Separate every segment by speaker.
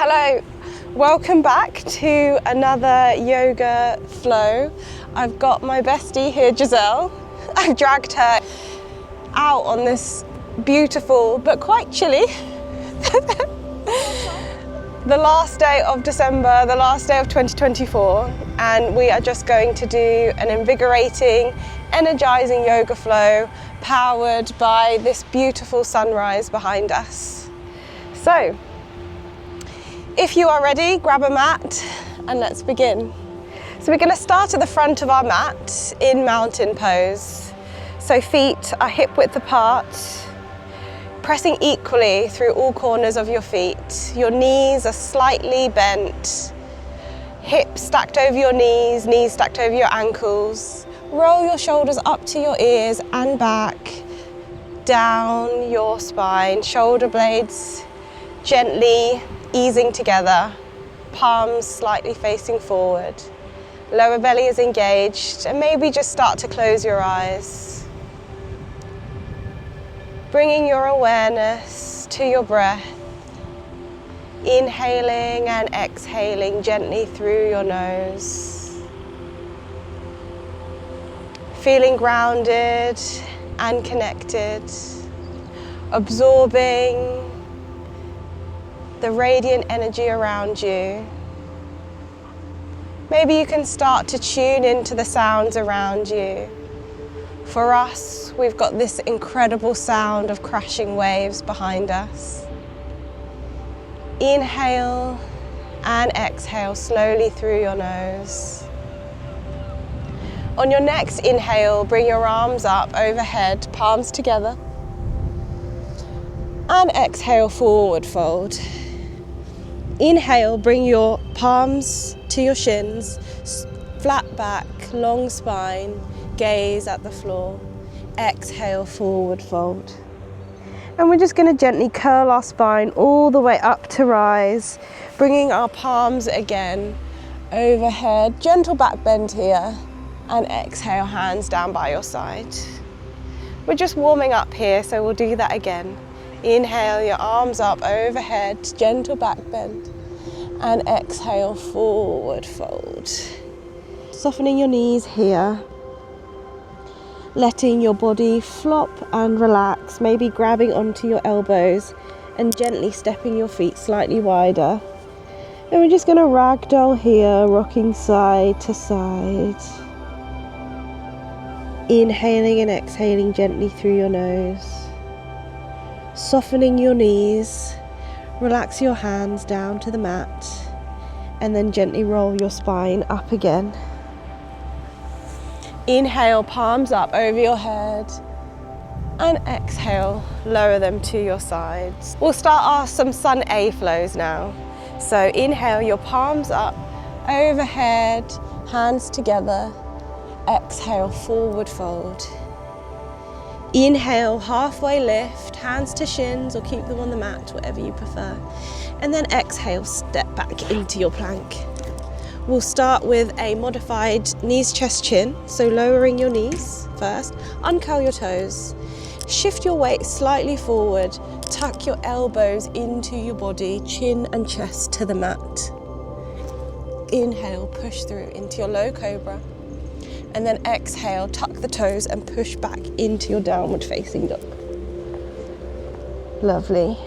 Speaker 1: Hello, welcome back to another yoga flow. I've got my bestie here, Giselle. I've dragged her out on this beautiful but quite chilly the last day of December, the last day of 2024, and we are just going to do an invigorating, energizing yoga flow powered by this beautiful sunrise behind us. So, if you are ready, grab a mat and let's begin. So we're going to start at the front of our mat in mountain pose. So feet are hip width apart, pressing equally through all corners of your feet. Your knees are slightly bent, hips stacked over your knees stacked over your ankles. Roll your shoulders up to your ears and back, down your spine, shoulder blades gently easing together, palms slightly facing forward. Lower belly is engaged, and maybe just start to close your eyes. Bringing your awareness to your breath, inhaling and exhaling gently through your nose. Feeling grounded and connected, absorbing the radiant energy around you. Maybe you can start to tune into the sounds around you. For us, we've got this incredible sound of crashing waves behind us. Inhale and exhale slowly through your nose. On your next inhale, bring your arms up overhead, palms together. And exhale, forward fold. Inhale, bring your palms to your shins, flat back, long spine, gaze at the floor. Exhale, forward fold. And we're just going to gently curl our spine all the way up to rise, bringing our palms again overhead, gentle back bend here, and exhale, hands down by your side. We're just warming up here, so we'll do that again. Inhale, your arms up overhead, gentle back bend, and exhale, forward fold. Softening your knees here, letting your body flop and relax, maybe grabbing onto your elbows and gently stepping your feet slightly wider. And we're just going to ragdoll here, rocking side to side. Inhaling and exhaling gently through your nose. Softening your knees, relax your hands down to the mat, and then gently roll your spine up again. Inhale, palms up over your head, and exhale, lower them to your sides. We'll start some Sun A flows now. So inhale, your palms up overhead, hands together. Exhale, forward fold. Inhale, halfway lift, hands to shins or keep them on the mat, whatever you prefer. And then exhale, step back into your plank. We'll start with a modified knees, chest, chin. So lowering your knees first, uncurl your toes, shift your weight slightly forward, tuck your elbows into your body, chin and chest to the mat. Inhale, push through into your low cobra. And then exhale, tuck the toes and push back into your downward facing dog. Lovely.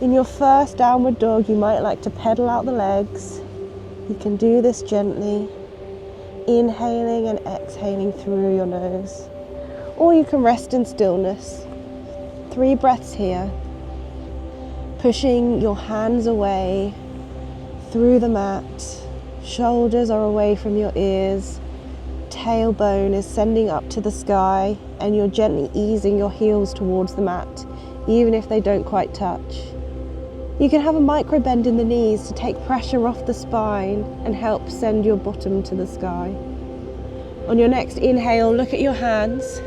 Speaker 1: In your first downward dog, you might like to pedal out the legs. You can do this gently, inhaling and exhaling through your nose. Or you can rest in stillness. 3 breaths here. Pushing your hands away through the mat. Shoulders are away from your ears. Tailbone is sending up to the sky, and you're gently easing your heels towards the mat, even if they don't quite touch. You can have a micro bend in the knees to take pressure off the spine and help send your bottom to the sky. On your next inhale, look at your hands.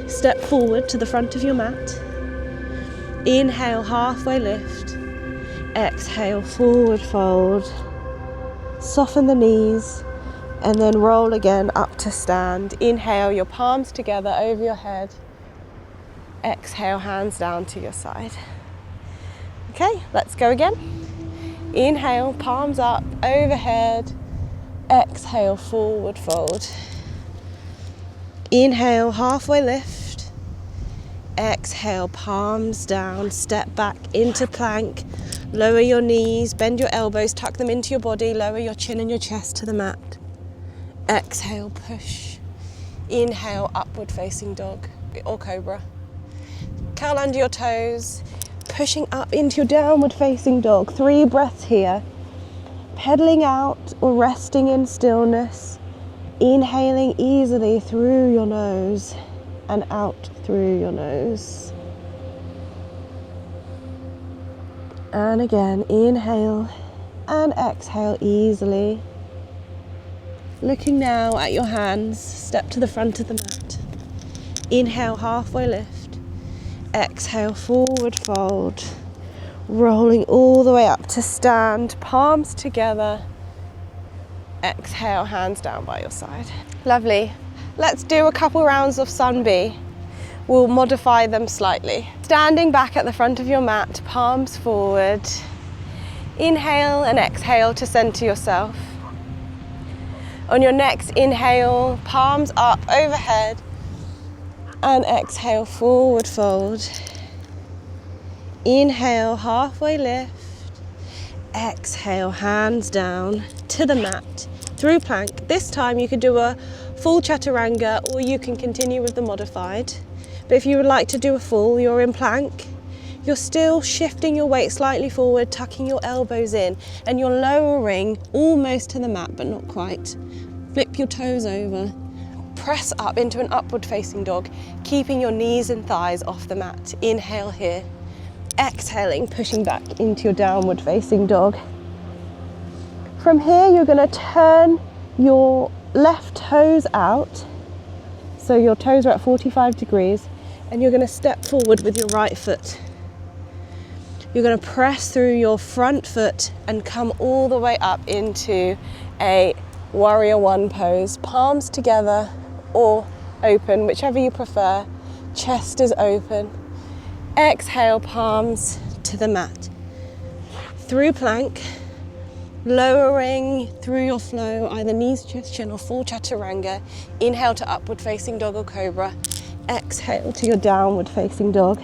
Speaker 1: Step forward to the front of your mat. Inhale, halfway lift. Exhale, forward fold. Soften the knees. And then roll again up to stand. Inhale, your palms together over your head. Exhale, hands down to your side. Okay, let's go again. Inhale, palms up, overhead. Exhale, forward fold. Inhale, halfway lift. Exhale, palms down, step back into plank. Lower your knees, bend your elbows, tuck them into your body, lower your chin and your chest to the mat. Exhale, push. Inhale, upward facing dog or cobra. Curl under your toes, pushing up into your downward facing dog. 3 breaths here. Pedaling out or resting in stillness. Inhaling easily through your nose and out through your nose. And again, inhale and exhale easily. Looking now at your hands, step to the front of the mat. Inhale, halfway lift. Exhale, forward fold. Rolling all the way up to stand, palms together. Exhale, hands down by your side. Lovely. Let's do a couple rounds of Sun B. We'll modify them slightly. Standing back at the front of your mat, palms forward. Inhale and exhale to center yourself. On your next inhale, palms up overhead. And exhale, forward fold. Inhale, halfway lift. Exhale, hands down to the mat through plank. This time you could do a full chaturanga or you can continue with the modified. But if you would like to do a full, you're in plank. You're still shifting your weight slightly forward, tucking your elbows in, and you're lowering almost to the mat, but not quite. Flip your toes over. Press up into an upward facing dog, keeping your knees and thighs off the mat. Inhale here. Exhaling, pushing back into your downward facing dog. From here, you're going to turn your left toes out. So your toes are at 45 degrees, and you're going to step forward with your right foot. You're going to press through your front foot and come all the way up into a warrior one pose. Palms together or open, whichever you prefer. Chest is open. Exhale, palms to the mat. Through plank, lowering through your flow, either knees, chest, chin or full chaturanga. Inhale to upward facing dog or cobra. Exhale to your downward facing dog.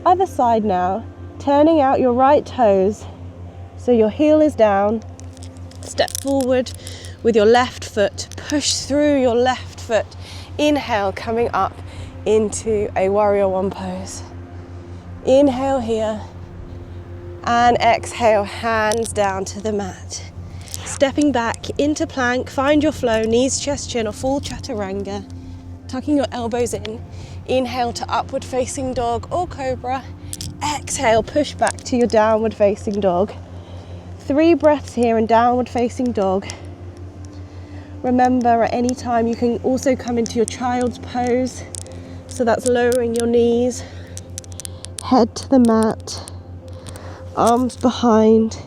Speaker 1: Other side now, turning out your right toes so your heel is down. Step forward with your left foot, push through your left foot. Inhale, coming up into a warrior one pose. Inhale here and exhale, hands down to the mat. Stepping back into plank, find your flow, knees, chest, chin or full chaturanga. Tucking your elbows in. Inhale to upward facing dog or cobra. Exhale, push back to your downward facing dog. 3 breaths here in downward facing dog. Remember, at any time you can also come into your child's pose. So that's lowering your knees, head to the mat, arms behind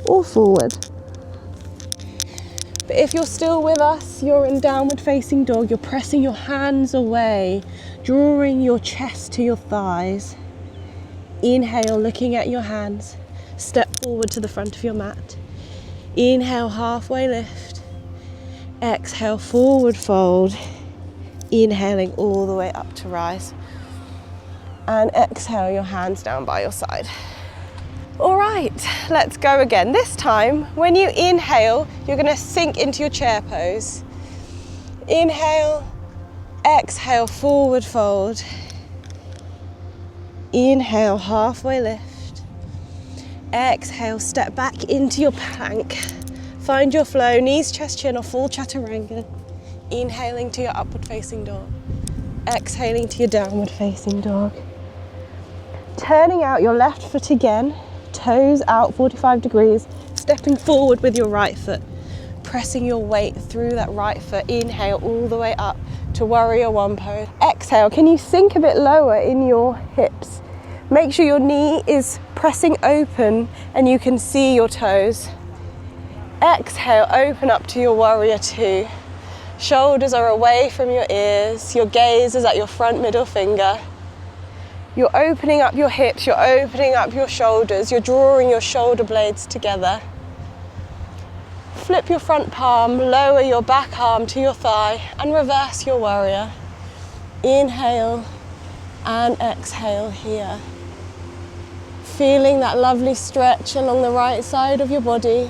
Speaker 1: or forward. But if you're still with us, you're in downward facing dog, you're pressing your hands away, drawing your chest to your thighs. Inhale, looking at your hands. Step forward to the front of your mat. Inhale, halfway lift. Exhale, forward fold. Inhaling all the way up to rise. And exhale, your hands down by your side. All right, let's go again. This time, when you inhale, you're going to sink into your chair pose. Inhale, exhale, forward fold. Inhale, halfway lift. Exhale, step back into your plank. Find your flow, knees, chest, chin or full chaturanga. Inhaling to your upward facing dog. Exhaling to your downward facing dog. Turning out your left foot again, toes out 45 degrees, stepping forward with your right foot. Pressing your weight through that right foot. Inhale all the way up to warrior one pose. Exhale, can you sink a bit lower in your hips? Make sure your knee is pressing open and you can see your toes. Exhale, open up to your warrior two. Shoulders are away from your ears. Your gaze is at your front middle finger. You're opening up your hips, you're opening up your shoulders, you're drawing your shoulder blades together. Flip your front palm, lower your back arm to your thigh and reverse your warrior. Inhale and exhale here. Feeling that lovely stretch along the right side of your body.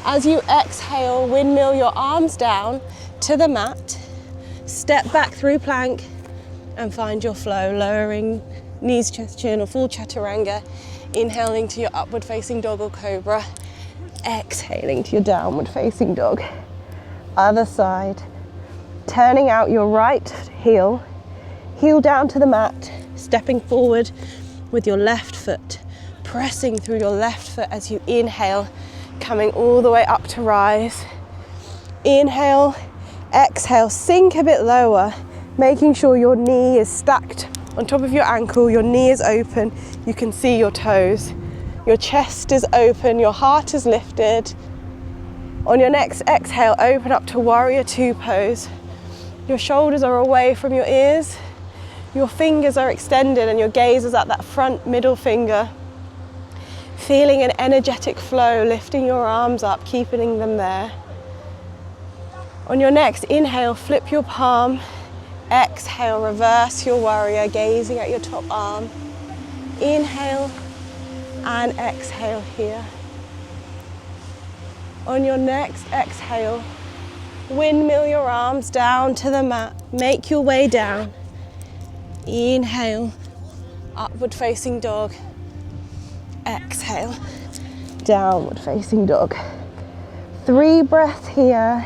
Speaker 1: As you exhale, windmill your arms down to the mat. Step back through plank and find your flow, lowering knees, chest, chin, or full chaturanga. Inhaling to your upward facing dog or cobra. Exhaling to your downward facing dog. Other side. Turning out your right heel, heel down to the mat, stepping forward with your left foot, pressing through your left foot as you inhale, coming all the way up to rise. Inhale, exhale, sink a bit lower, making sure your knee is stacked on top of your ankle, your knee is open, you can see your toes. Your chest is open, your heart is lifted. On your next exhale, open up to warrior two pose. Your shoulders are away from your ears. Your fingers are extended and your gaze is at that front middle finger. Feeling an energetic flow, lifting your arms up, keeping them there. On your next inhale, flip your palm. Exhale, reverse your warrior, gazing at your top arm. Inhale and exhale here. On your next exhale, windmill your arms down to the mat. Make your way down. Inhale, upward facing dog. Exhale, downward facing dog. 3 breaths here.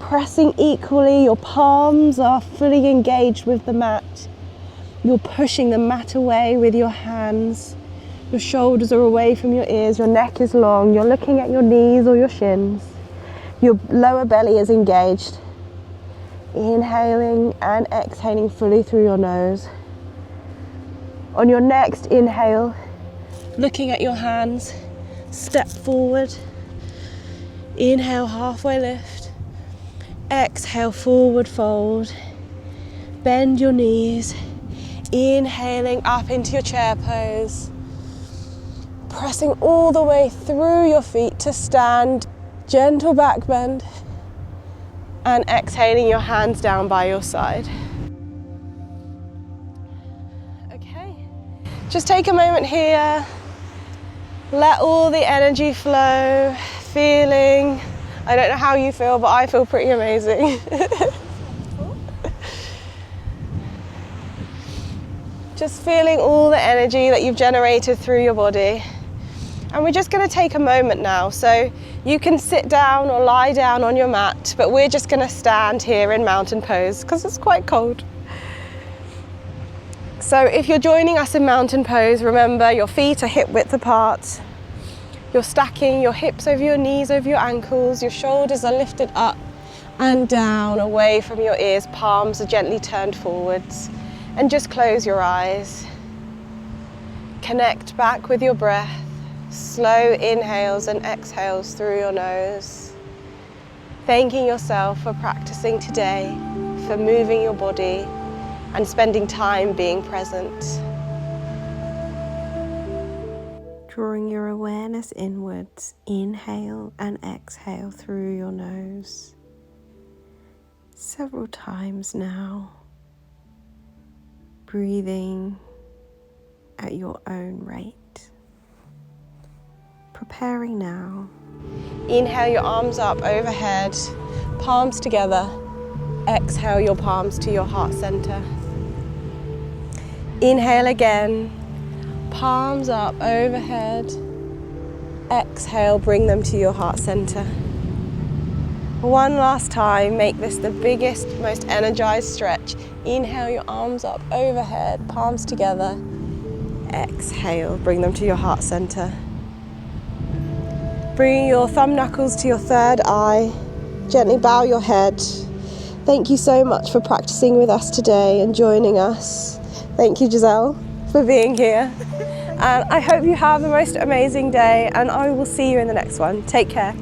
Speaker 1: Pressing equally, your palms are fully engaged with the mat. You're pushing the mat away with your hands. Your shoulders are away from your ears, your neck is long, you're looking at your knees or your shins. Your lower belly is engaged. Inhaling and exhaling fully through your nose. On your next inhale, looking at your hands, step forward. Inhale, halfway lift. Exhale, forward fold. Bend your knees. Inhaling up into your chair pose. Pressing all the way through your feet to stand, gentle back bend. And exhaling your hands down by your side. Okay, just take a moment here. Let all the energy flow, feeling, I don't know how you feel, but I feel pretty amazing. Just feeling all the energy that you've generated through your body. And we're just going to take a moment now. So you can sit down or lie down on your mat, but we're just going to stand here in mountain pose because it's quite cold. So if you're joining us in mountain pose, remember your feet are hip width apart. You're stacking your hips over your knees, over your ankles. Your shoulders are lifted up and down, away from your ears. Palms are gently turned forwards. And just close your eyes. Connect back with your breath. Slow inhales and exhales through your nose. Thanking yourself for practicing today, for moving your body and spending time being present. Drawing your awareness inwards, inhale and exhale through your nose. Several times now. Breathing at your own rate. Preparing now. Inhale your arms up overhead, palms together. Exhale your palms to your heart center. Inhale again, palms up overhead. Exhale, bring them to your heart center. One last time, make this the biggest, most energized stretch. Inhale your arms up overhead, palms together. Exhale, bring them to your heart center. Bring your thumb knuckles to your third eye. Gently bow your head. Thank you so much for practicing with us today and joining us. Thank you, Giselle, for being here. And I hope you have the most amazing day, and I will see you in the next one. Take care.